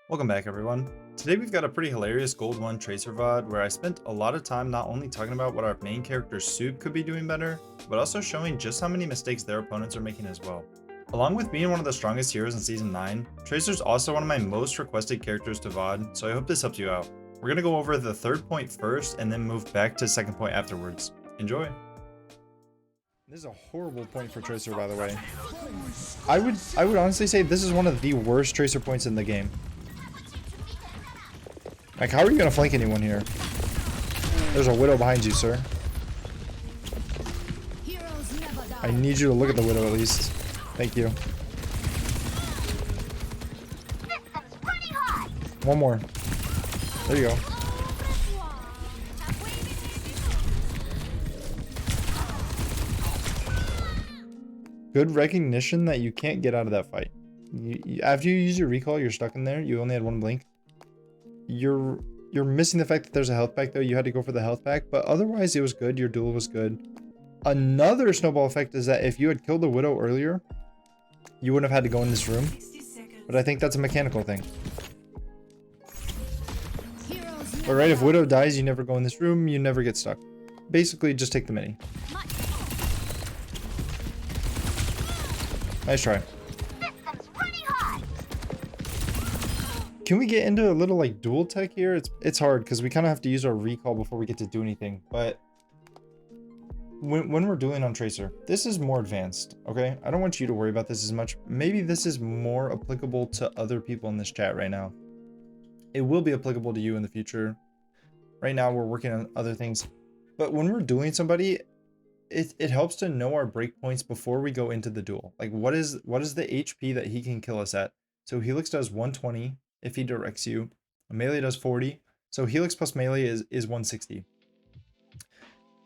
Welcome back, everyone. Today we've got a pretty hilarious Gold 1 Tracer VOD where I spent a lot of time not only talking about what our main character Soup could be doing better, but also showing just how many mistakes their opponents are making as well. Along with being one of the strongest heroes in Season 9, Tracer's also one of my most requested characters to VOD, so I hope this helps you out. We're going to go over the third point first and then move back to second point afterwards. Enjoy! This is a horrible point for Tracer, by the way. I would honestly say this is one of the worst Tracer points in the game. Like, how are you gonna flank anyone here? There's a Widow behind you, sir. I need you to look at the Widow at least. Thank you. One more. There you go. Good recognition that you can't get out of that fight. After you use your recall, you're stuck in there. You only had one blink. You're missing the fact that there's a health pack though. You had to go for the health pack, but otherwise it was good. Your duel was good. Another snowball effect is that if you had killed the Widow earlier, you wouldn't have had to go in this room. But I think that's a mechanical thing. But right, if Widow dies, you never go in this room. You never get stuck. Basically, just take the mini. Nice try. Can we get into a little like dual tech here? It's hard because we kind of have to use our recall before we get to do anything. But when we're dueling on Tracer, this is more advanced, okay? I don't want you to worry about this as much. Maybe this is more applicable to other people in this chat right now. It will be applicable to you in the future. Right now we're working on other things. But when we're dueling somebody, it helps to know our breakpoints before we go into the duel. Like what is the HP that he can kill us at? So Helix does 120. If he directs you, melee does 40, so Helix plus melee is 160.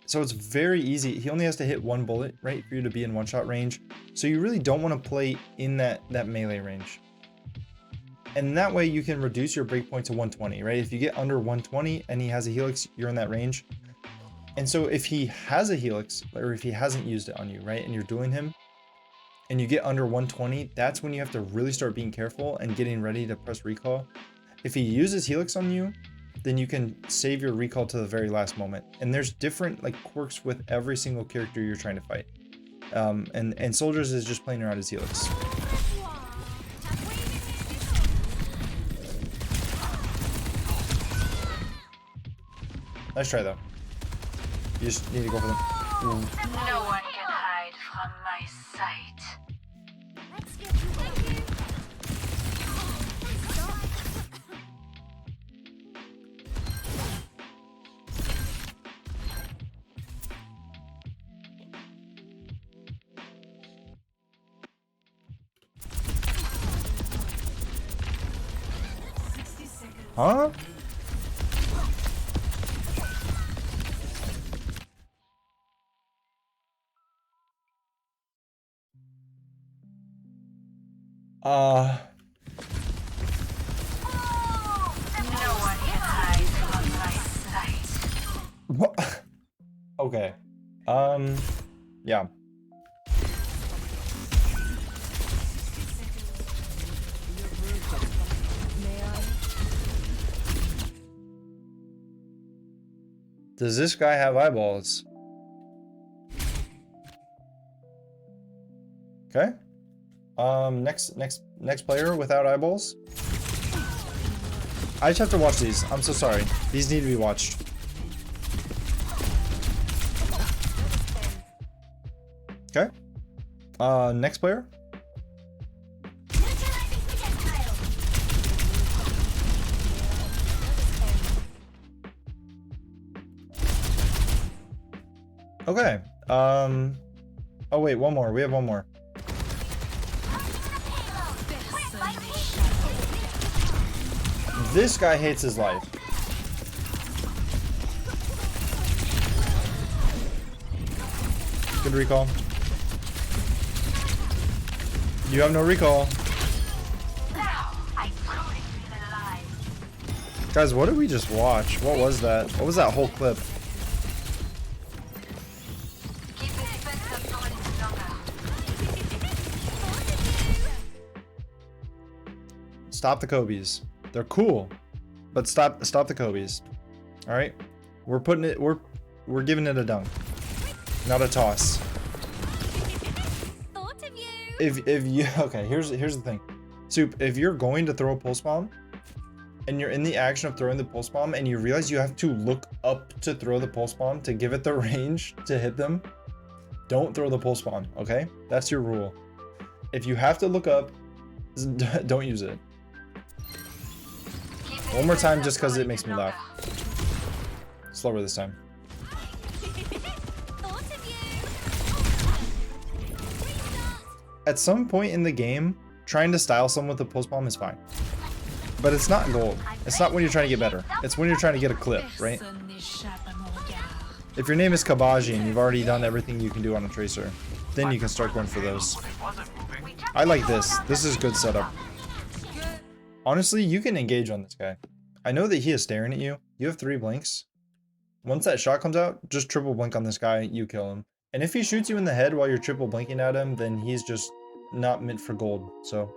So it's very easy. He only has to hit one bullet, right, for you to be in one-shot range. So you really don't want to play in that melee range. And that way you can reduce your breakpoint to 120, right? If you get under 120 and he has a Helix, you're in that range. And so if he has a Helix, or if he hasn't used it on you, right, and you're dueling him, and you get under 120, that's when you have to really start being careful and getting ready to press recall. If he uses Helix on you, then you can save your recall to the very last moment. And there's different like quirks with every single character you're trying to fight. And Soldiers is just playing around his Helix. Nice try though. You just need to go for them. No one can hide from my sight. Huh? No one can hide from my sight. What? Okay. Yeah. Does this guy have eyeballs? Okay. Next player without eyeballs. I just have to watch these. I'm so sorry. These need to be watched. Okay. Next player. Okay. Oh wait, one more. We have one more. This guy hates his life. Good recall. You have no recall. Guys, what did we just watch? What was that? What was that whole clip? Stop the Kobe's. They're cool, but stop the Kobe's. All right, we're putting it. We're giving it a dunk, not a toss. Thought of you. If you okay, here's the thing, Soup. If you're going to throw a pulse bomb, and you're in the action of throwing the pulse bomb, and you realize you have to look up to throw the pulse bomb to give it the range to hit them, don't throw the pulse bomb. Okay, that's your rule. If you have to look up, don't use it. One more time, just because it makes me laugh. Slower this time. Thought of you. At some point in the game, trying to style someone with a pulse bomb is fine. But it's not gold. It's not when you're trying to get better. It's when you're trying to get a clip, right? Personne n'échappe à mon regard. If your name is Kabaji and you've already done everything you can do on a tracer, then you can start going for those. I like this. This is good setup. Honestly, you can engage on this guy. I know that he is staring at you. You have 3 blinks. Once that shot comes out, just triple blink on this guy, you kill him. And if he shoots you in the head while you're triple blinking at him, then he's just not meant for gold, so.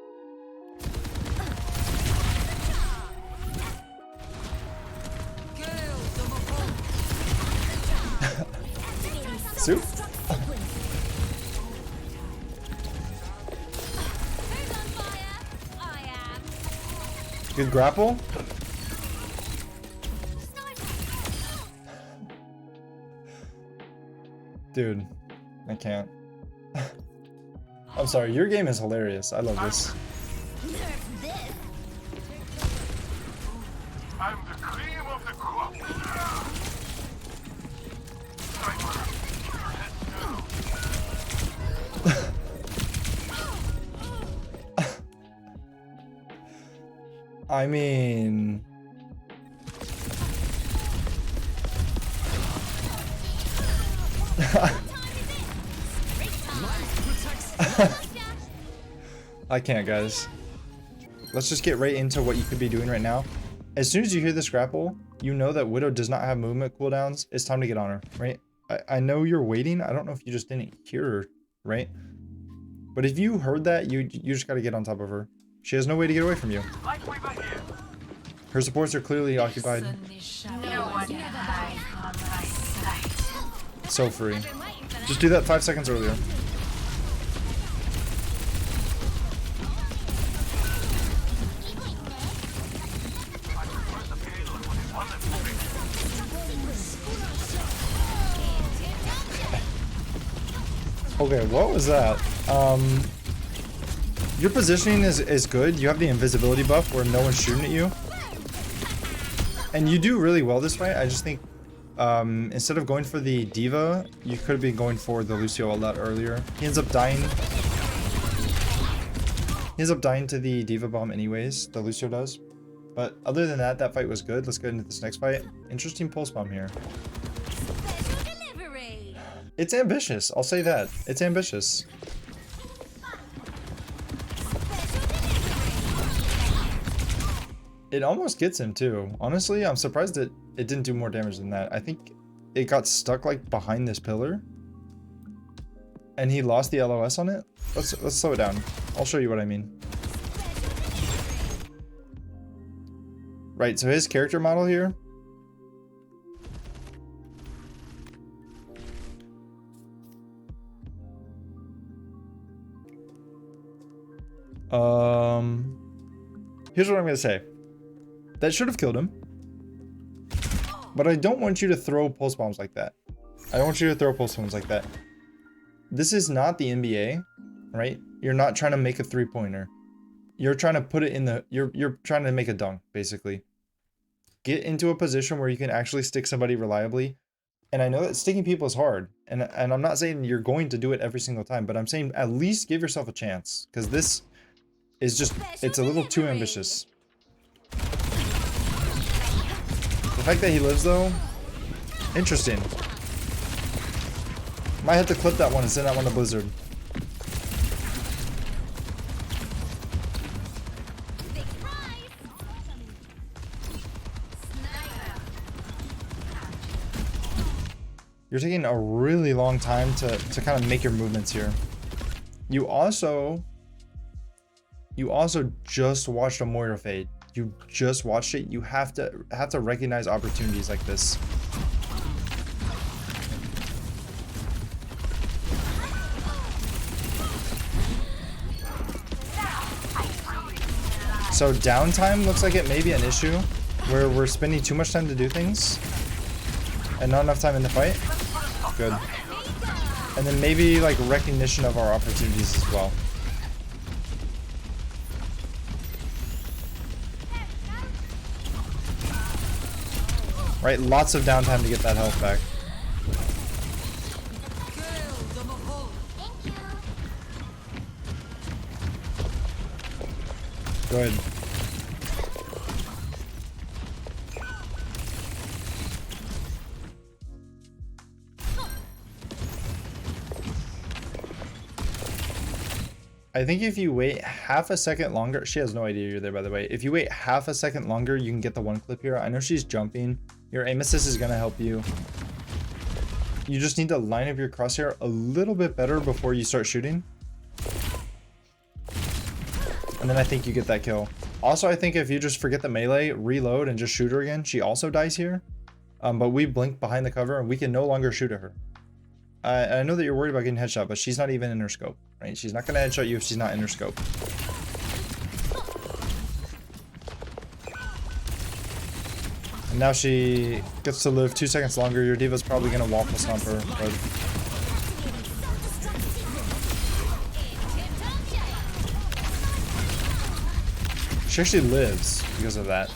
Soup? Who's on fire? I am. Good grapple? Dude, I can't. I'm sorry, your game is hilarious. I love this. Nerf this. I'm the cream of the crop. I mean... I can't, guys. Let's just get right into what you could be doing right now. As soon as you hear this grapple, you know that Widow does not have movement cooldowns. It's time to get on her, right? I know you're waiting. I don't know if you just didn't hear her, right? But if you heard that, you just gotta get on top of her. She has no way to get away from you. Her supports are clearly occupied. Personne n'échappe No à mon one can regard. hide from my sight. So free. Just do that 5 seconds earlier. Okay, what was that? Your positioning is good. You have the invisibility buff where no one's shooting at you. And you do really well this fight. I just think instead of going for the Diva, you could have been going for the Lucio a lot earlier. He ends up dying. He ends up dying to the Diva bomb anyways, the Lucio does. But other than that, that fight was good. Let's get into this next fight. Interesting pulse bomb here. Special delivery. It's ambitious, I'll say that. It's ambitious. It almost gets him too. Honestly, I'm surprised that it didn't do more damage than that. I think it got stuck like behind this pillar. And he lost the LOS on it. Let's slow it down. I'll show you what I mean. Right, so his character model here. Here's what I'm gonna say. That should have killed him. But I don't want you to throw pulse bombs like that. I don't want you to throw pulse bombs like that. This is not the NBA, right? You're not trying to make a 3-pointer. You're trying to put it in the... You're trying to make a dunk, basically. Get into a position where you can actually stick somebody reliably. And I know that sticking people is hard. And I'm not saying you're going to do it every single time, but I'm saying at least give yourself a chance. Because this is just... It's a little too ambitious. The fact that he lives, though... Interesting. Might have to clip that one and send that one to Blizzard. Big prize. Sniper. You're taking a really long time to kind of make your movements here. You also just watched a Moira fade. you just watched it, you have to recognize opportunities like this. So downtime looks like it may be an issue where we're spending too much time to do things and not enough time in the fight. Good. And then maybe like recognition of our opportunities as well. Right, lots of downtime to get that health back. Good. I think if you wait half a second longer, she has no idea you're there, by the way. If you wait half a second longer, you can get the one clip here. I know she's jumping. Your aim assist is going to help you. You just need to line up your crosshair a little bit better before you start shooting. And then I think you get that kill. Also, I think if you just forget the melee, reload, and just shoot her again, she also dies here. But we blink behind the cover, and we can no longer shoot at her. I know that you're worried about getting headshot, but she's not even in her scope, right? She's not going to headshot you if she's not in her scope. And now she gets to live 2 seconds longer. Your diva's probably going to waffle stomp her. But she actually lives because of that.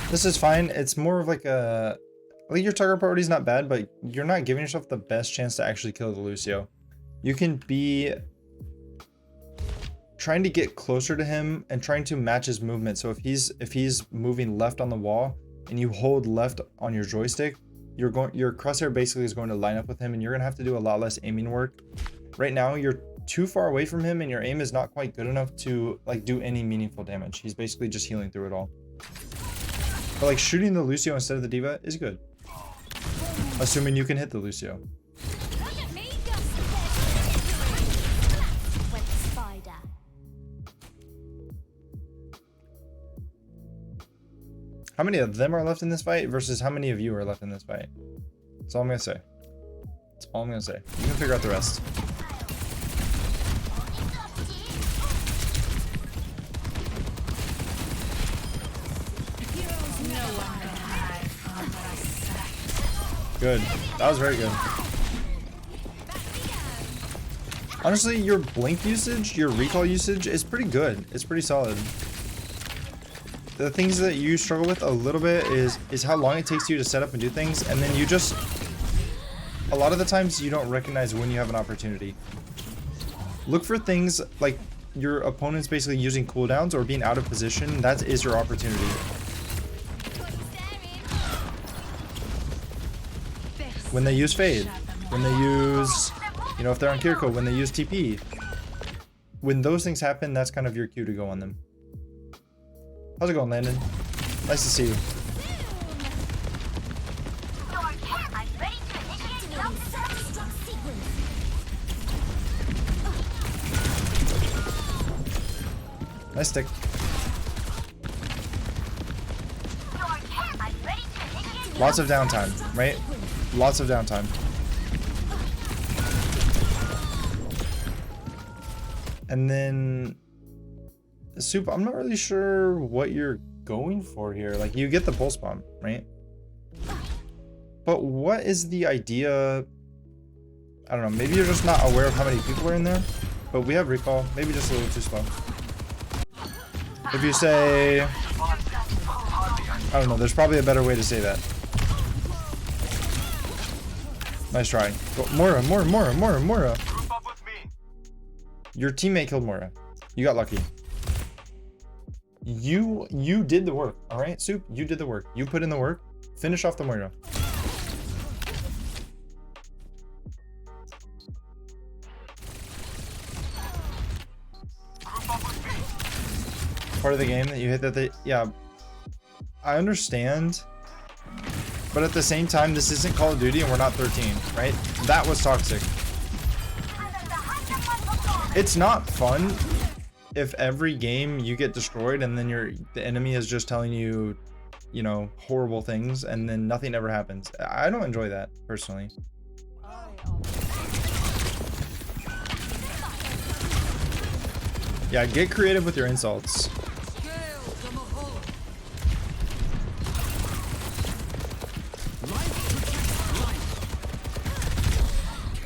This is fine. It's more of like a... I think your target priority is not bad, but you're not giving yourself the best chance to actually kill the Lucio. You can be trying to get closer to him and trying to match his movement. So if he's moving left on the wall and you hold left on your joystick, your crosshair basically is going to line up with him, and you're going to have to do a lot less aiming work. Right now, you're too far away from him and your aim is not quite good enough to like do any meaningful damage. He's basically just healing through it all. But like shooting the Lucio instead of the diva is good. Assuming you can hit the Lucio. How many of them are left in this fight versus how many of you are left in this fight? That's all I'm gonna say. That's all I'm gonna say. You can figure out the rest. Good. That was very good. Honestly, your blink usage, your recall usage is pretty good. It's pretty solid. The things that you struggle with a little bit is how long it takes you to set up and do things, and then you just... A lot of the times you don't recognize when you have an opportunity. Look for things like your opponent's basically using cooldowns or being out of position. That is your opportunity. When they use Fade, when they use, you know, if they're on Kiriko, when they use TP. When those things happen, that's kind of your cue to go on them. How's it going, Landon? Nice to see you. Nice stick. Lots of downtime, right? Lots of downtime. And then... Soup, I'm not really sure what you're going for here. Like, you get the pulse bomb, right? But what is the idea? I don't know. Maybe you're just not aware of how many people are in there. But we have recall. Maybe just a little too slow. If you say... I don't know. There's probably a better way to say that. Nice try. Go, Mora. Your teammate killed Mora. You got lucky. You did the work, all right, Soup? You did the work. You put in the work. Finish off the Moira. Part of the game that you hit that they... Yeah, I understand But at the same time, this isn't Call of Duty and we're not 13, right? That was toxic. It's not fun if every game you get destroyed and then the enemy is just telling you, you know, horrible things and then nothing ever happens. I don't enjoy that personally. Yeah, get creative with your insults.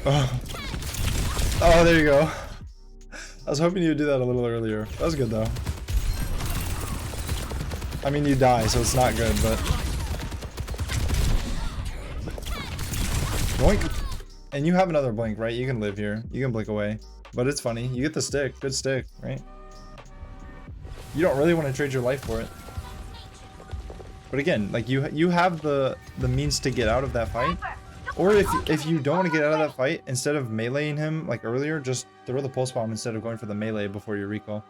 Oh. Oh, there you go. I was hoping you would do that a little earlier. That was good though. I mean, you die, so it's not good, but... Boink. And you have another blink, right? You can live here. You can blink away. But it's funny. You get the stick. Good stick, right? You don't really want to trade your life for it. But again, like you have the means to get out of that fight. Or if you don't want to get out of that fight, instead of meleeing him like earlier, just throw the pulse bomb instead of going for the melee before your recall.